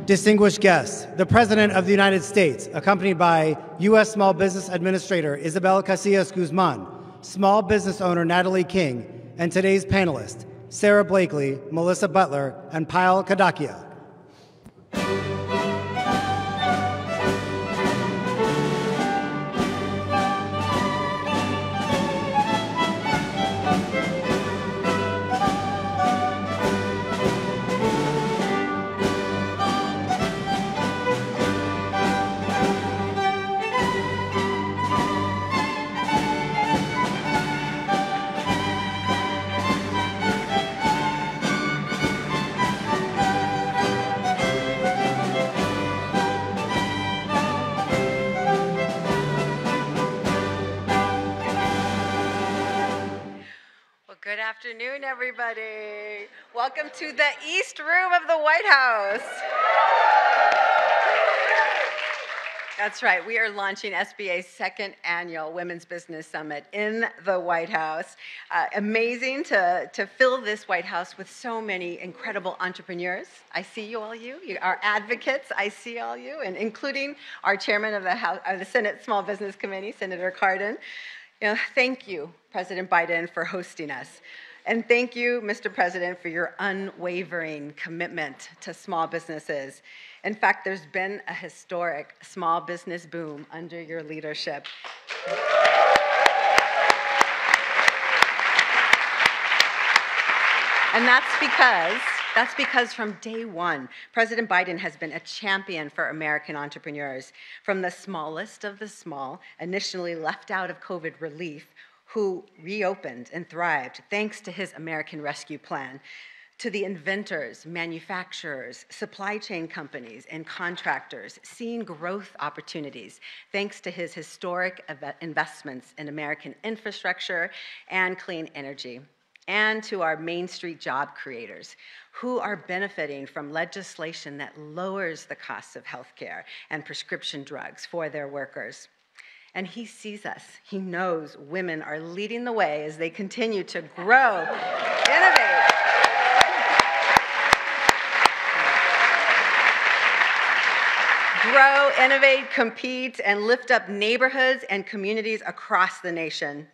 Distinguished guests, the President of the United States, accompanied by U.S. Small Business Administrator Isabel Casillas Guzman, small business owner Natalie King, and today's panelists, Sarah Blakely, Melissa Butler, and Payal Kadakia. Good afternoon, everybody. Welcome to the East Room of the White House. That's right, we are launching SBA's second annual Women's Business Summit in the White House. Amazing to fill this White House with so many incredible entrepreneurs. I see you all, you are advocates, I see all you, and including our chairman of the Senate Small Business Committee, Senator Cardin. Thank you, President Biden, for hosting us. And thank you, Mr. President, for your unwavering commitment to small businesses. In fact, there's been a historic small business boom under your leadership. And that's because from day one, President Biden has been a champion for American entrepreneurs, from the smallest of the small, initially left out of COVID relief, who reopened and thrived thanks to his American Rescue Plan, to the inventors, manufacturers, supply chain companies, and contractors seeing growth opportunities thanks to his historic investments in American infrastructure and clean energy, and to our Main Street job creators who are benefiting from legislation that lowers the costs of healthcare and prescription drugs for their workers. And he sees us. He knows women are leading the way as they continue to grow, innovate, compete, and lift up neighborhoods and communities across the nation.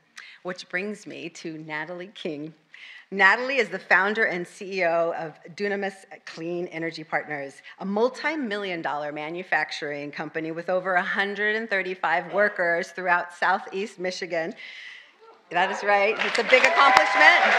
Which brings me to Natalie King. Natalie is the founder and CEO of Dunamis Clean Energy Partners, a multi-million-dollar manufacturing company with over 135 workers throughout Southeast Michigan. That is right. It's a big accomplishment.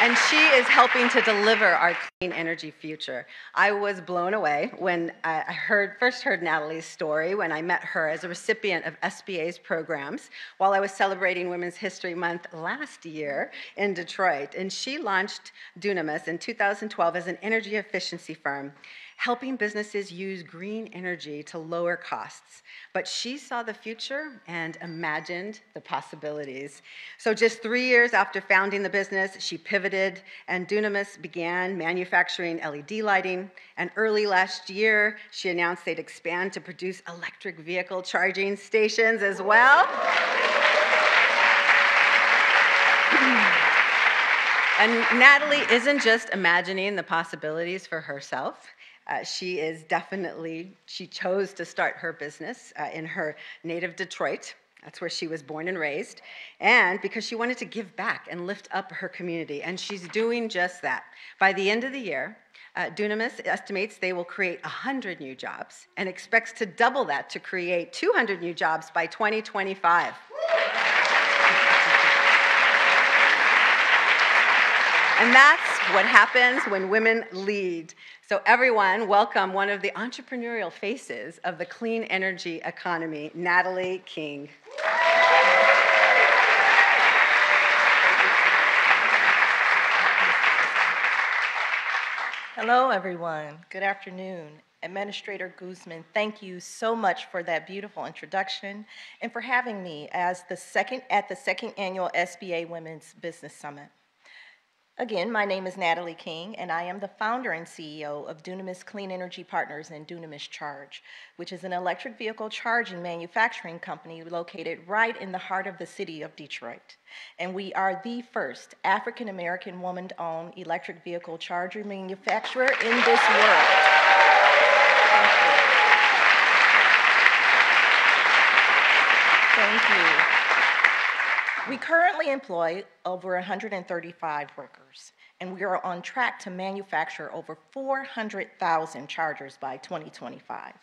And she is helping to deliver our clean energy future. I was blown away when I first heard Natalie's story when I met her as a recipient of SBA's programs while I was celebrating Women's History Month last year in Detroit. And she launched Dunamis in 2012 as an energy efficiency firm, helping businesses use green energy to lower costs. But she saw the future and imagined the possibilities. So just 3 years after founding the business, she pivoted, and Dunamis began manufacturing LED lighting. And early last year, she announced they'd expand to produce electric vehicle charging stations as well. And Natalie isn't just imagining the possibilities for herself. She chose to start her business in her native Detroit. That's where she was born and raised. And because she wanted to give back and lift up her community. And she's doing just that. By the end of the year, Dunamis estimates they will create 100 new jobs and expects to double that to create 200 new jobs by 2025. And that's what happens when women lead. So everyone, welcome one of the entrepreneurial faces of the clean energy economy, Natalie King. Hello, everyone. Good afternoon. Administrator Guzman, thank you so much for that beautiful introduction and for having me as at the second annual SBA Women's Business Summit. Again, my name is Natalie King, and I am the founder and CEO of Dunamis Clean Energy Partners and Dunamis Charge, which is an electric vehicle charging manufacturing company located right in the heart of the city of Detroit. And we are the first African-American woman-owned electric vehicle charger manufacturer in this world. Thank you. We currently employ over 135 workers, and we are on track to manufacture over 400,000 chargers by 2025,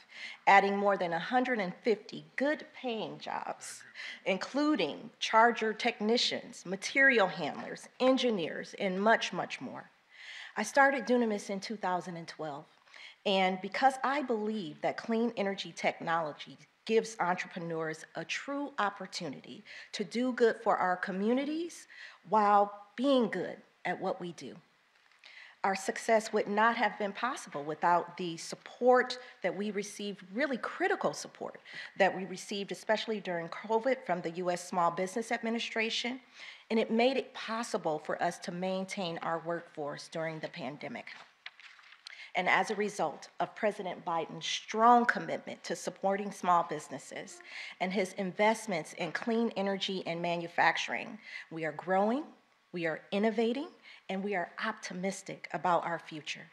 adding more than 150 good-paying jobs, including charger technicians, material handlers, engineers, and much, much more. I started Dunamis in 2012, and because I believe that clean energy technology gives entrepreneurs a true opportunity to do good for our communities while being good at what we do. Our success would not have been possible without the support that we received, really critical support that we received, especially during COVID from the U.S. Small Business Administration, and it made it possible for us to maintain our workforce during the pandemic. And as a result of President Biden's strong commitment to supporting small businesses and his investments in clean energy and manufacturing, we are growing, we are innovating, and we are optimistic about our future.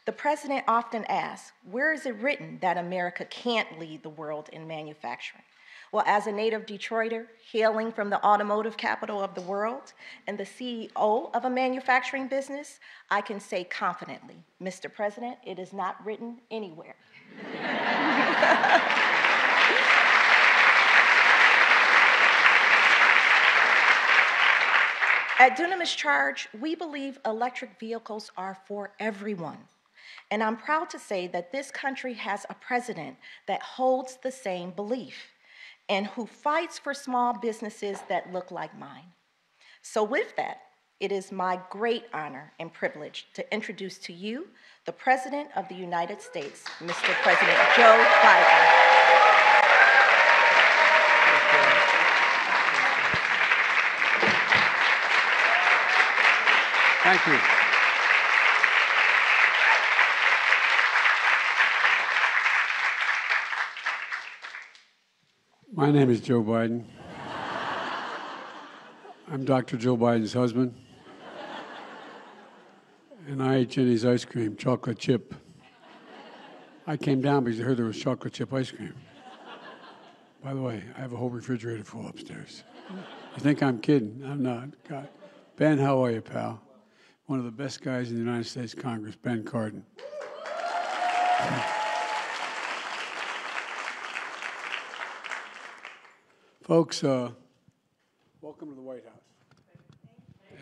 The president often asks, where is it written that America can't lead the world in manufacturing? Well, as a native Detroiter, hailing from the automotive capital of the world and the CEO of a manufacturing business, I can say confidently, Mr. President, it is not written anywhere. At Dunamis Charge, we believe electric vehicles are for everyone. And I'm proud to say that this country has a president that holds the same belief and who fights for small businesses that look like mine. So with that, it is my great honor and privilege to introduce to you the President of the United States, Mr. President Joe Biden. Thank you. My name is Joe Biden. I'm Dr. Joe Biden's husband. And I ate Jenny's ice cream, chocolate chip. I came down because I heard there was chocolate chip ice cream. By the way, I have a whole refrigerator full upstairs. You think I'm kidding? I'm not. God. Ben, how are you, pal? One of the best guys in the United States Congress, Ben Cardin. Folks, welcome to the White House.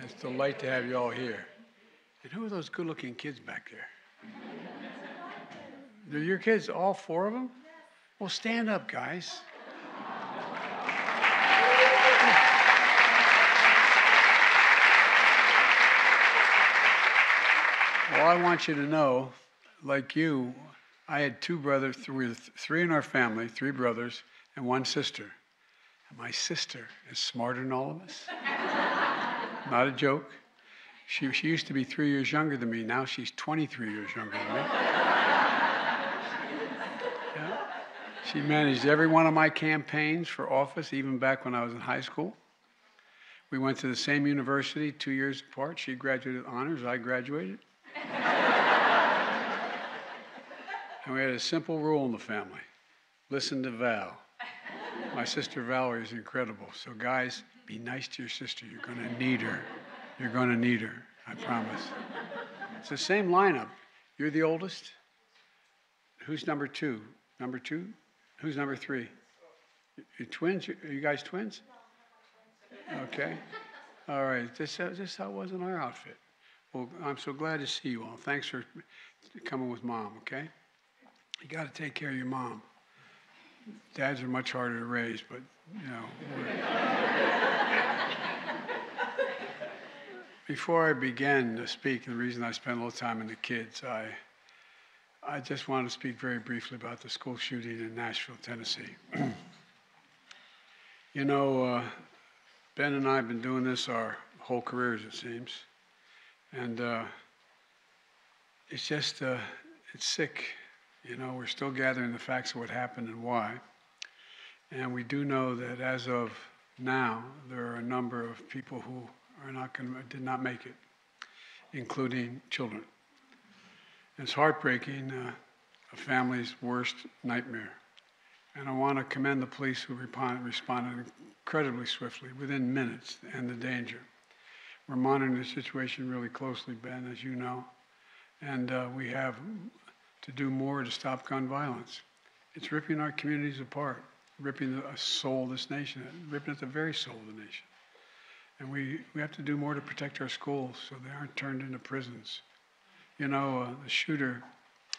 It's a delight to have you all here. And who are those good-looking kids back there? They're your kids, all four of them? Well, stand up, guys. Well, I want you to know, like you, I had two brothers, three in our family, three brothers, and one sister. And my sister is smarter than all of us. Not a joke. She used to be 3 years younger than me. Now she's 23 years younger than me. Yeah. She managed every one of my campaigns for office, even back when I was in high school. We went to the same university 2 years apart. She graduated with honors. I graduated. And we had a simple rule in the family. Listen to Val. My sister Valerie is incredible. So guys, be nice to your sister. You're going to need her. You're going to need her, I promise. It's the same lineup. You're the oldest? Who's number two? Number two? Who's number three? You twins? Are you guys twins? Okay. All right. This how it was in our outfit. Well, I'm so glad to see you all. Thanks for coming with Mom, okay? You got to take care of your mom. Dads are much harder to raise, but, you know. Before I begin to speak, the reason I spend a little time in the kids, I just want to speak very briefly about the school shooting in Nashville, Tennessee. You know, Ben and I have been doing this our whole careers, it seems. And it's just, it's sick. You know, we're still gathering the facts of what happened and why. And we do know that as of now, there are a number of people who are did not make it, including children. And it's heartbreaking, a family's worst nightmare. And I want to commend the police who responded incredibly swiftly, within minutes, to end the danger. We're monitoring the situation really closely, Ben, as you know. And we have to do more to stop gun violence. It's ripping our communities apart, ripping the soul of this nation, ripping at the very soul of the nation. And we have to do more to protect our schools so they aren't turned into prisons. You know, the shooter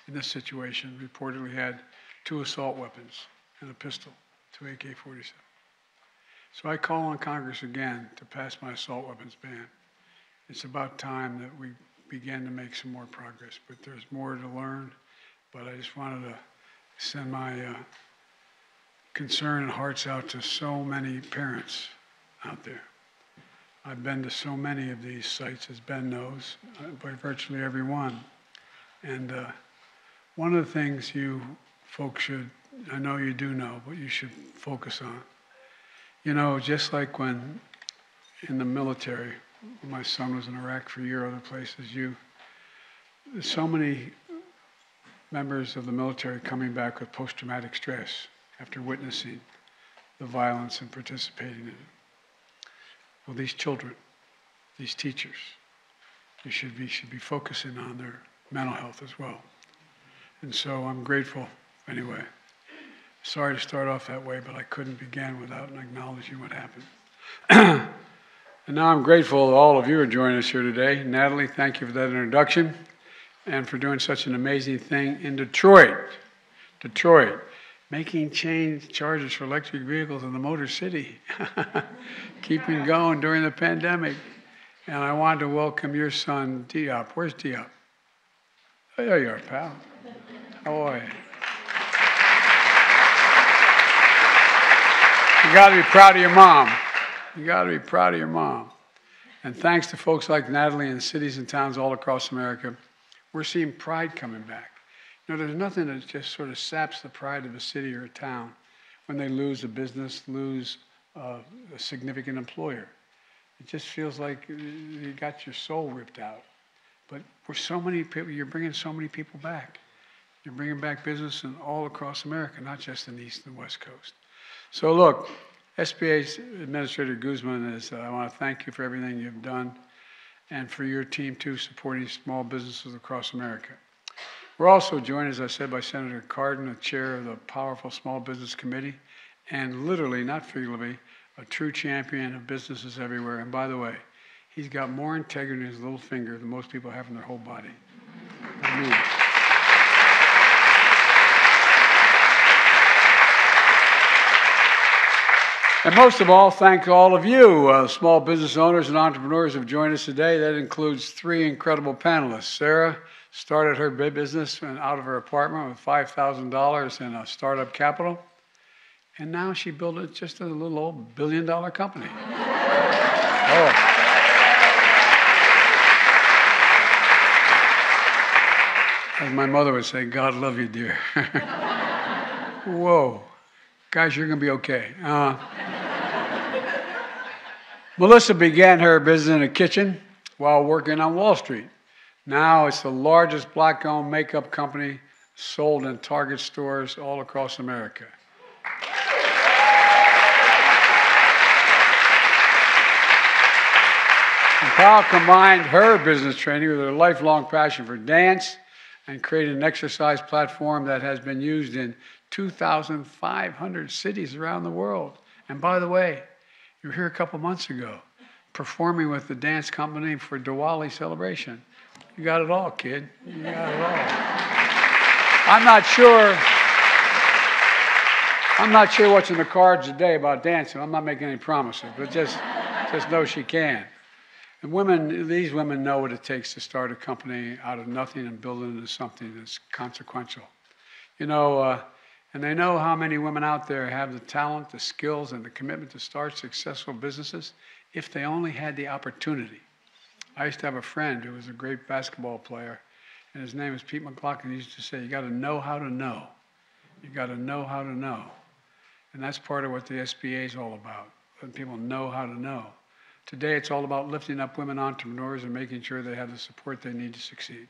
in this situation reportedly had 2 assault weapons and a pistol, 2 AK-47. So I call on Congress again to pass my assault weapons ban. It's about time that we begin to make some more progress, but there's more to learn. But I just wanted to send my concern and hearts out to so many parents out there. I've been to so many of these sites, as Ben knows, by virtually every one. And one of the things you folks should, I know you do know, but you should focus on. You know, just like when in the military, when my son was in Iraq for a year, other places, there's so many members of the military coming back with post-traumatic stress after witnessing the violence and participating in it. Well, these children, these teachers, you should be focusing on their mental health as well. And so I'm grateful anyway. Sorry to start off that way, but I couldn't begin without acknowledging what happened. And now I'm grateful that all of you are joining us here today. Natalie, thank you for that introduction and for doing such an amazing thing in Detroit. Detroit, making charges for electric vehicles in the Motor City, keeping going during the pandemic. And I wanted to welcome your son, Diop. Where's Diop? Oh, there you are, pal. How are you? You got to be proud of your mom. You got to be proud of your mom. And thanks to folks like Natalie in cities and towns all across America, we're seeing pride coming back. You know, there's nothing that just sort of saps the pride of a city or a town when they lose a business, lose a significant employer. It just feels like you got your soul ripped out. But we're so many people, you're bringing so many people back. You're bringing back business all across America, not just in the East and West Coast. So look, SBA Administrator Guzman, I want to thank you for everything you've done and for your team too, supporting small businesses across America. We're also joined, as I said, by Senator Cardin, the chair of the powerful Small Business Committee, and literally, not figuratively, a true champion of businesses everywhere. And by the way, he's got more integrity in his little finger than most people have in their whole body. And most of all, thank all of you, small business owners and entrepreneurs who have joined us today. That includes 3 incredible panelists. Sarah started her business out of her apartment with $5,000 in a startup capital. And now she built it just a little old billion-dollar company. Oh. As my mother would say, God love you, dear. Whoa. Guys, you're going to be okay. Melissa began her business in a kitchen while working on Wall Street. Now it's the largest black-owned makeup company sold in Target stores all across America. And Powell combined her business training with her lifelong passion for dance and created an exercise platform that has been used in 2,500 cities around the world. And by the way, you were here a couple months ago, performing with the dance company for Diwali celebration. You got it all, kid. You got it all. I'm not sure what's in the cards today about dancing. I'm not making any promises, but just know she can. And these women know what it takes to start a company out of nothing and build it into something that's consequential. You know, and they know how many women out there have the talent, the skills, and the commitment to start successful businesses if they only had the opportunity. I used to have a friend who was a great basketball player, and his name was Pete McLaughlin. He used to say, you got to know how to know. You got to know how to know. And that's part of what the SBA is all about, letting people know how to know. Today, it's all about lifting up women entrepreneurs and making sure they have the support they need to succeed.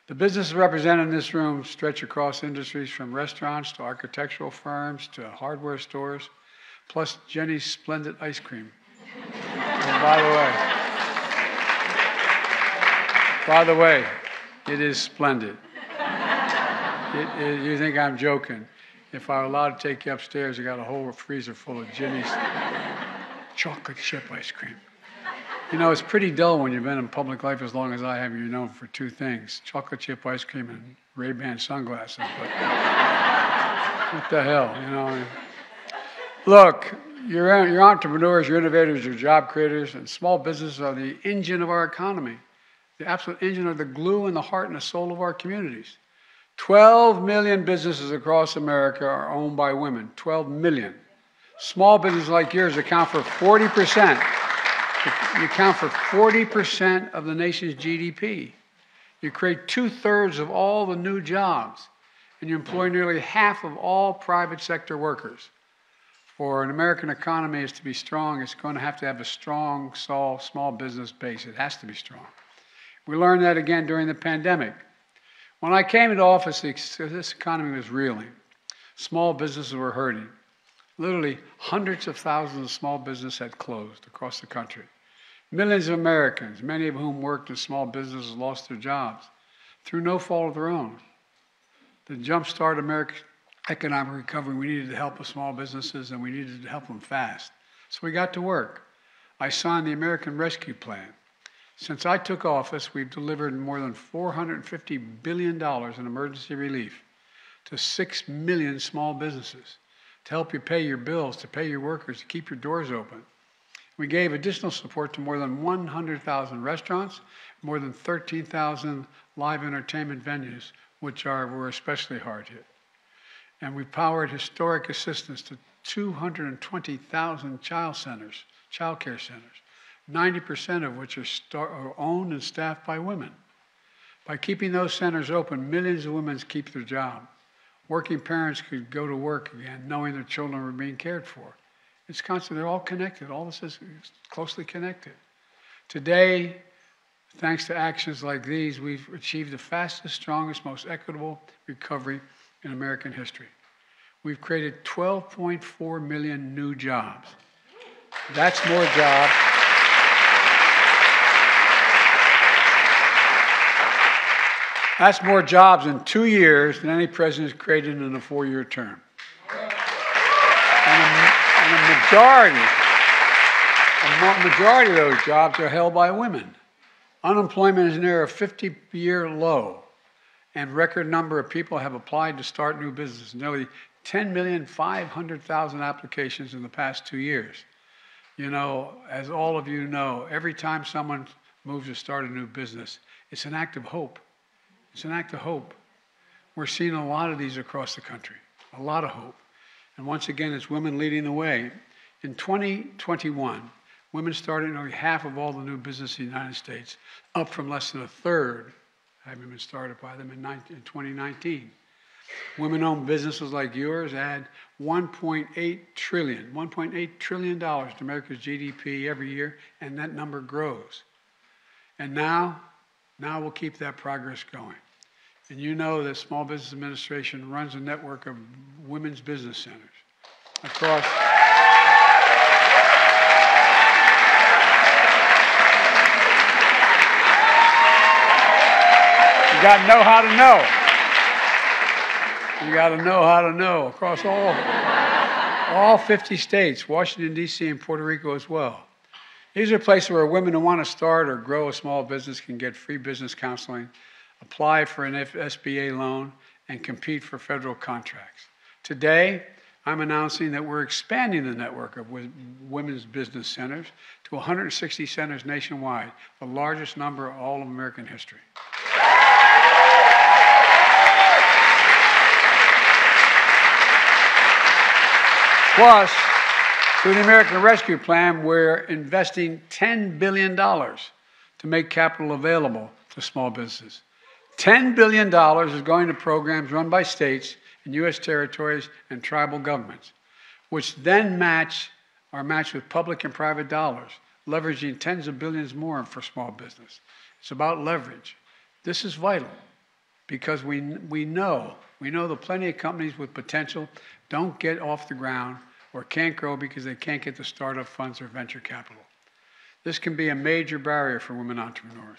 The businesses represented in this room stretch across industries from restaurants to architectural firms to hardware stores, plus Jenny's Splendid ice cream. And by the way, it is splendid. You think I'm joking. If I were allowed to take you upstairs, I got a whole freezer full of Jenny's chocolate chip ice cream. You know, it's pretty dull when you've been in public life as long as I have. You're known for two things, chocolate chip ice cream and Ray-Ban sunglasses. But what the hell, you know? Look, you're entrepreneurs, you're innovators, you're job creators, and small businesses are the engine of our economy. The absolute engine are the glue and the heart and the soul of our communities. 12 million businesses across America are owned by women. 12 million. Small businesses like yours account for 40%. You account for 40% of the nation's GDP. You create 2/3 of all the new jobs, and you employ nearly half of all private sector workers. For an American economy is to be strong, it's going to have a strong, small business base. It has to be strong. We learned that again during the pandemic. When I came into office, this economy was reeling. Small businesses were hurting. Literally, hundreds of thousands of small businesses had closed across the country. Millions of Americans, many of whom worked in small businesses, lost their jobs through no fault of their own. To jumpstart America's economic recovery, we needed to help the small businesses, and we needed to help them fast. So we got to work. I signed the American Rescue Plan. Since I took office, we've delivered more than $450 billion in emergency relief to 6 million small businesses to help you pay your bills, to pay your workers, to keep your doors open. We gave additional support to more than 100,000 restaurants, more than 13,000 live entertainment venues, which were especially hard hit. And we powered historic assistance to 220,000 child care centers, 90% of which are owned and staffed by women. By keeping those centers open, millions of women keep their job. Working parents could go to work again, knowing their children were being cared for. It's constant. They're all connected. All this is closely connected. Today, thanks to actions like these, we've achieved the fastest, strongest, most equitable recovery in American history. We've created 12.4 million new jobs. That's more jobs. That's more jobs in 2 years than any president has created in a 4-year term. And a majority of those jobs are held by women. Unemployment is near a 50-year low, and record number of people have applied to start new businesses. Nearly 10,500,000 applications in the past 2 years. You know, as all of you know, every time someone moves to start a new business, it's an act of hope. It's an act of hope. We're seeing a lot of these across the country, a lot of hope. And once again, it's women leading the way. In 2021, women started nearly half of all the new business in the United States, up from less than a third having been started by them in 2019. Women-owned businesses like yours add $1.8 trillion to America's GDP every year, and that number grows. And now we'll keep that progress going. And you know that Small Business Administration runs a network of women's business centers across. You got to know how to know. You got to know how to know across all 50 states, Washington, D.C., and Puerto Rico as well. These are places where women who want to start or grow a small business can get free business counseling, apply for an SBA loan, and compete for federal contracts. Today, I'm announcing that we're expanding the network of women's business centers to 160 centers nationwide, the largest number of all of American history. Plus, through the American Rescue Plan, we're investing $10 billion to to make capital available to small businesses. $10 billion is going to programs run by states and U.S. territories and tribal governments, which then are matched with public and private dollars, leveraging tens of billions more for small business. It's about leverage. This is vital because we know that plenty of companies with potential don't get off the ground or can't grow because they can't get the startup funds or venture capital. This can be a major barrier for women entrepreneurs.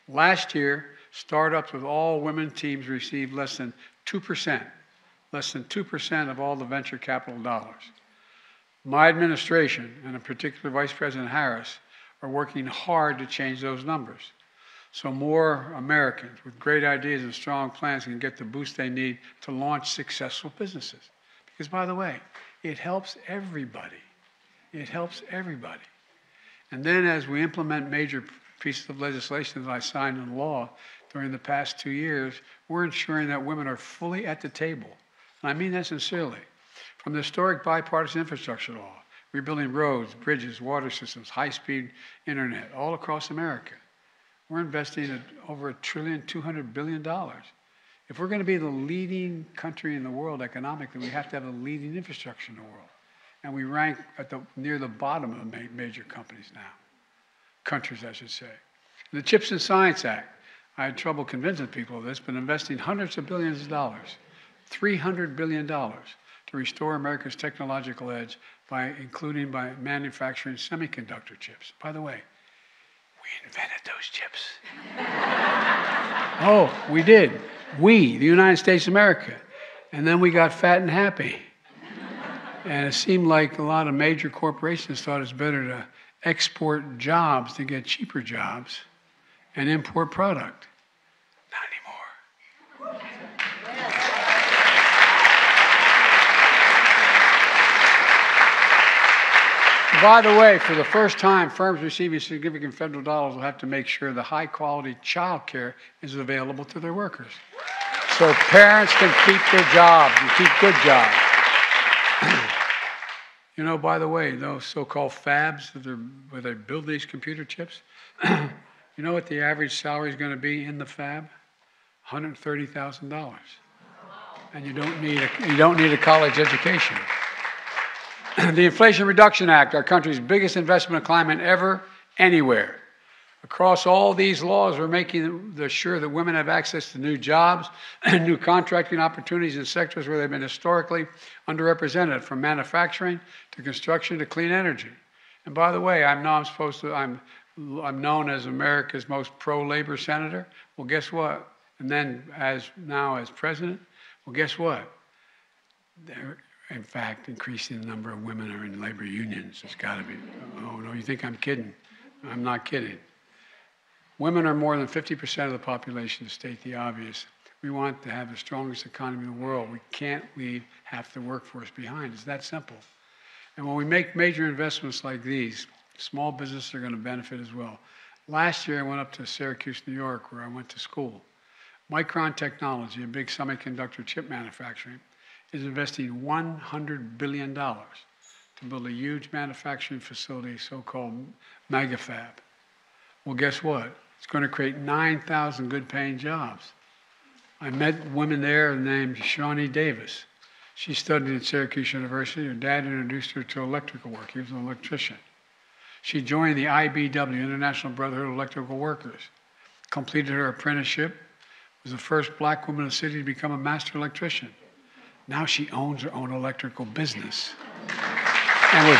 Last year, startups with all women teams received less than 2% of all the venture capital dollars. My administration, and in particular Vice President Harris, are working hard to change those numbers so more Americans with great ideas and strong plans can get the boost they need to launch successful businesses. Because, by the way, it helps everybody. It helps everybody. And then as we implement major pieces of legislation that I signed into law during the past 2 years, we're ensuring that women are fully at the table. And I mean that sincerely. From the historic bipartisan infrastructure law, rebuilding roads, bridges, water systems, high-speed internet, all across America. We're investing at over $1.2 trillion. If we're going to be the leading country in the world economically, we have to have a leading infrastructure in the world. And we rank near the bottom of major companies now. Countries, I should say. The CHIPS and Science Act, I had trouble convincing people of this, but investing hundreds of billions of dollars, $300 billion, to restore America's technological edge including by manufacturing semiconductor chips. By the way, we invented those chips. Oh, we did. We, the United States of America. And then we got fat and happy. And it seemed like a lot of major corporations thought it's better to export jobs to get cheaper jobs and import product. Not anymore. By the way, for the first time, firms receiving significant federal dollars will have to make sure the high-quality child care is available to their workers. So parents can keep their jobs and keep good jobs. You know, by the way, those so-called fabs where they build these computer chips, you know what the average salary is going to be in the fab? $130,000. And you don't need a college education. The Inflation Reduction Act, our country's biggest investment in climate ever, anywhere. Across all these laws, we're making sure that women have access to new jobs and new contracting opportunities in sectors where they've been historically underrepresented, from manufacturing to construction to clean energy. And by the way, I'm known as America's most pro-labor senator. Well, guess what? And then as president, well, guess what? They're, in fact, increasing the number of women who are in labor unions. It's got to be. Oh, no, you think I'm kidding? I'm not kidding. Women are more than 50% of the population, to state the obvious. We want to have the strongest economy in the world. We can't leave half the workforce behind. It's that simple. And when we make major investments like these, small businesses are going to benefit as well. Last year, I went up to Syracuse, New York, where I went to school. Micron Technology, a big semiconductor chip manufacturing, is investing $100 billion to build a huge manufacturing facility, so-called megafab. Well, guess what? It's going to create 9,000 good-paying jobs. I met women there named Shawnee Davis. She studied at Syracuse University. Her dad introduced her to electrical work. He was an electrician. She joined the IBW, International Brotherhood of Electrical Workers, completed her apprenticeship, was the first black woman in the city to become a master electrician. Now she owns her own electrical business. And with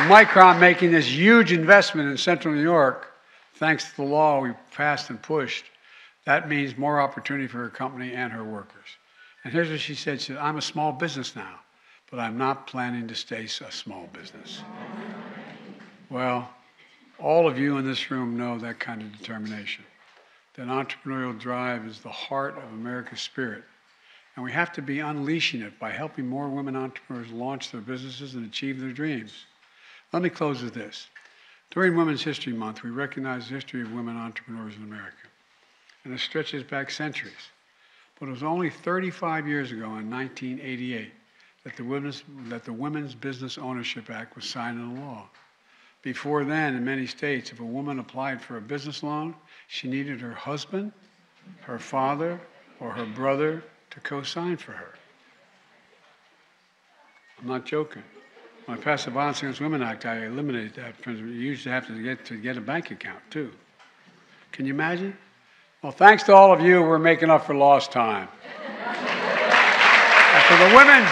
Micron making this huge investment in central New York, thanks to the law we passed and pushed, that means more opportunity for her company and her workers. And here's what she said. She said, I'm a small business now, but I'm not planning to stay a small business. Well, all of you in this room know that kind of determination. That entrepreneurial drive is the heart of America's spirit. And we have to be unleashing it by helping more women entrepreneurs launch their businesses and achieve their dreams. Let me close with this. During Women's History Month, we recognize the history of women entrepreneurs in America. And it stretches back centuries. But it was only 35 years ago, in 1988, that the Women's Business Ownership Act was signed into law. Before then, in many states, if a woman applied for a business loan, she needed her husband, her father, or her brother to co-sign for her. I'm not joking. When I passed the Violence Against Women Act, I eliminated that. You used to have to get a bank account, too. Can you imagine? Well, thanks to all of you, we're making up for lost time. And for the women,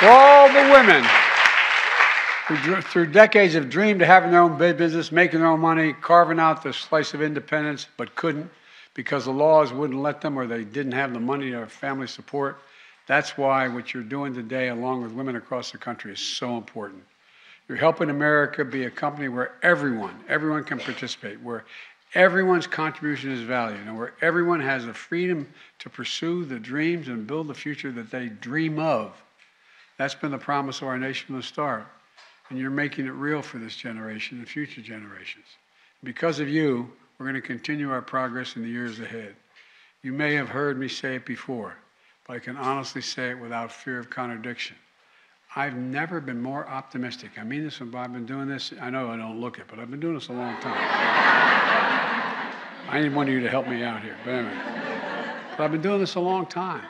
for all the women who through decades have dreamed of having their own business, making their own money, carving out the slice of independence, but couldn't because the laws wouldn't let them or they didn't have the money or family support. That's why what you're doing today, along with women across the country, is so important. You're helping America be a company where everyone can participate, where everyone's contribution is valued, and where everyone has the freedom to pursue the dreams and build the future that they dream of. That's been the promise of our nation from the start. And you're making it real for this generation and future generations. Because of you, we're going to continue our progress in the years ahead. You may have heard me say it before, but I can honestly say it without fear of contradiction. I've never been more optimistic. I mean this when I've been doing this. I know I don't look it, but I've been doing this a long time. I need one of you to help me out here. But anyway, I've been doing this a long time.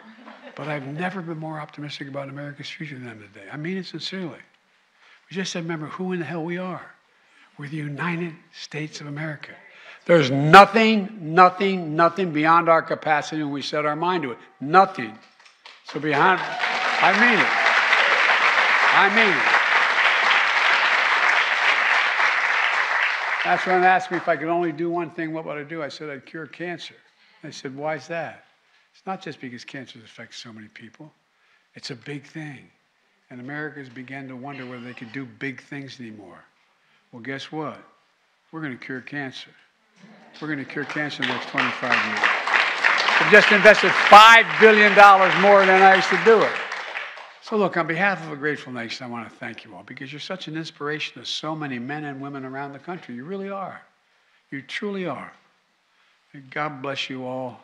But I've never been more optimistic about America's future than today. I mean it sincerely. We just said, remember who in the hell we are. We're the United States of America. There's nothing beyond our capacity when we set our mind to it. Nothing. So beyond, I mean it. That's when they asked me if I could only do one thing, what would I do? I said I'd cure cancer. They said, why is that? It's not just because cancer affects so many people. It's a big thing. And Americans began to wonder whether they could do big things anymore. Well, guess what? We're going to cure cancer. We're going to cure cancer in the next 25 years. We've just invested $5 billion more than I used to do it. So look, on behalf of a grateful nation, I want to thank you all because you're such an inspiration to so many men and women around the country. You really are. You truly are. May God bless you all,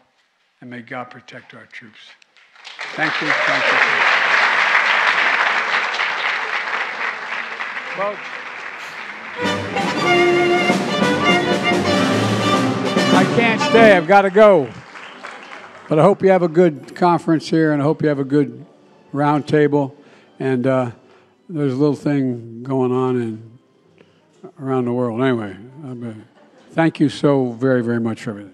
and may God protect our troops. Thank you. Thank you. Folks, I can't stay. I've got to go. But I hope you have a good conference here, and I hope you have a good round table. And there's a little thing going on around the world. Anyway, thank you so very, very much for everything.